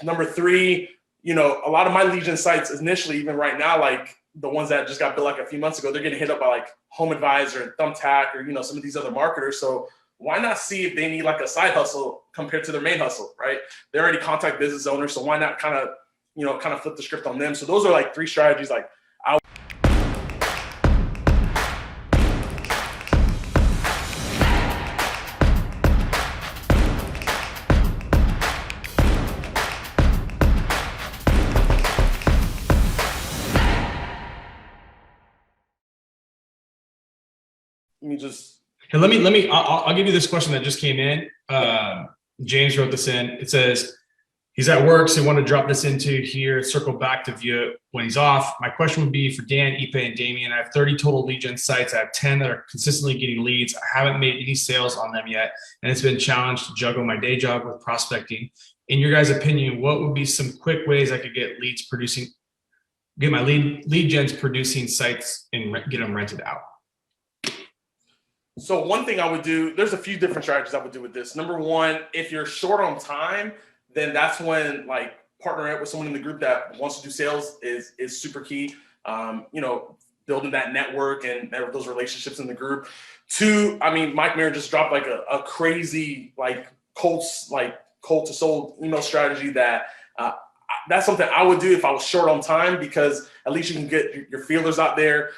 Number three, a lot of my lead gen sites initially, even right now, like the ones that just got built like a few months ago, they're getting hit up by like Home Advisor and Thumbtack or, some of these other marketers. So why not see if they need like a side hustle compared to their main hustle, right? They already contact business owners. So why not kind of flip the script on them? So those are like three strategies. Like I'll give you this question that just came in. James wrote this in. It says, he's at work, so he wanted to drop this into here, circle back to view it when he's off. My question would be for Dan, Ipe, and Damian. I have 30 total lead gen sites. I have 10 that are consistently getting leads. I haven't made any sales on them yet, and it's been challenged to juggle my day job with prospecting. In your guys' opinion, what would be some quick ways I could get my lead gens producing sites and get them rented out? So one thing I would do, there's a few different strategies I would do with this. Number one, if you're short on time, then that's when like partnering up with someone in the group that wants to do sales is super key. Building that network and those relationships in the group. Two, Mike Mayer just dropped like a crazy like cold to sold email strategy that that's something I would do if I was short on time, because at least you can get your feelers out there.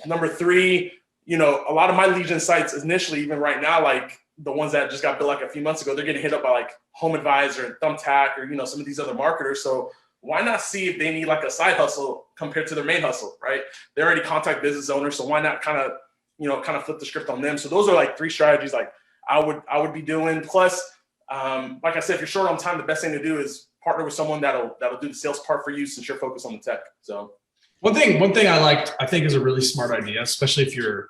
Number three, a lot of my lead gen sites initially, even right now, like the ones that just got built like a few months ago, they're getting hit up by like Home Advisor and Thumbtack or, some of these other marketers. So why not see if they need like a side hustle compared to their main hustle, right? They already contact business owners. So why not kind of flip the script on them? So those are like three strategies like I would be doing. Plus, like I said, if you're short on time, the best thing to do is partner with someone that'll do the sales part for you since you're focused on the tech. So one thing I think is a really smart idea, especially if you're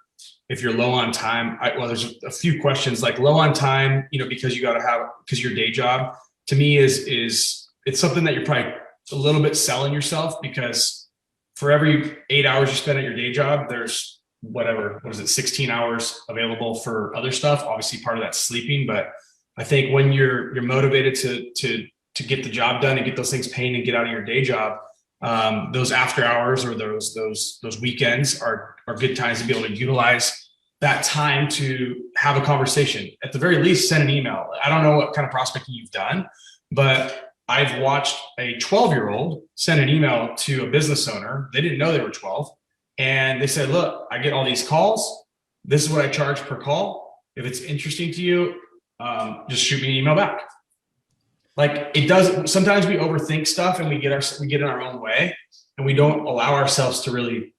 low on time. There's a few questions like low on time, because your day job to me is it's something that you're probably a little bit selling yourself, because for every 8 hours you spend at your day job, there's 16 hours available for other stuff. Obviously part of that's sleeping, but I think when you're motivated to get the job done and get those things paid and get out of your day job, those after hours or those weekends are good times to be able to utilize that time to have a conversation. At the very least, send an email. I don't know what kind of prospecting you've done, but I've watched a 12-year-old send an email to a business owner. They didn't know they were 12. And they said, look, I get all these calls. This is what I charge per call. If it's interesting to you, just shoot me an email back. Like it does. Sometimes we overthink stuff and we get in our own way, and we don't allow ourselves to really,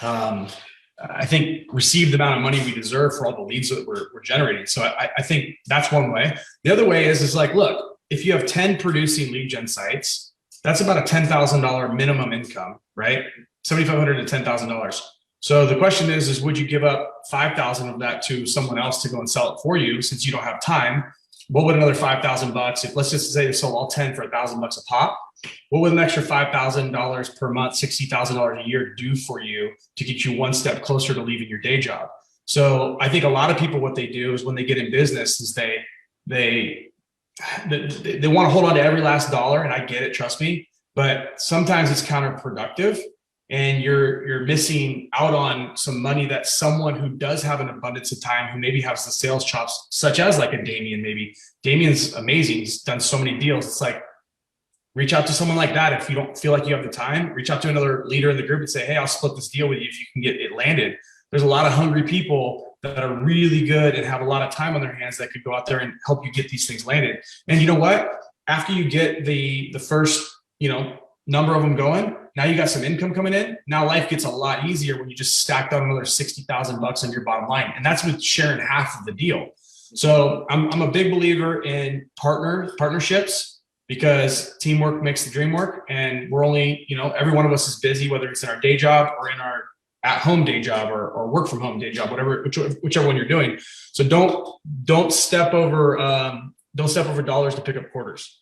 I think, receive the amount of money we deserve for all the leads that we're generating. So I think that's one way. The other way is like, look, if you have 10 producing lead gen sites, that's about a $10,000 minimum income, right? $7,500 to $10,000. So the question is would you give up 5,000 of that to someone else to go and sell it for you, since you don't have time? What would another $5,000, if let's just say they sold all 10 for $1,000 a pop, what would an extra $5,000 per month, $60,000 a year do for you to get you one step closer to leaving your day job? So I think a lot of people, what they do is when they get in business is they want to hold on to every last dollar. And I get it, trust me, but sometimes it's counterproductive. And you're missing out on some money that someone who does have an abundance of time, who maybe has the sales chops, such as like a Damian, maybe. Damian's amazing. He's done so many deals. It's like, reach out to someone like that. If you don't feel like you have the time, reach out to another leader in the group and say, hey, I'll split this deal with you if you can get it landed. There's a lot of hungry people that are really good and have a lot of time on their hands that could go out there and help you get these things landed. And you know what? After you get the first, number of them going, now you got some income coming in. Now life gets a lot easier when you just stacked on another $60,000 on your bottom line. And that's with sharing half of the deal. So I'm a big believer in partnerships, because teamwork makes the dream work. And we're only, every one of us is busy, whether it's in our day job or in our at-home day job or work from home day job, whichever one you're doing. So don't step over dollars to pick up quarters.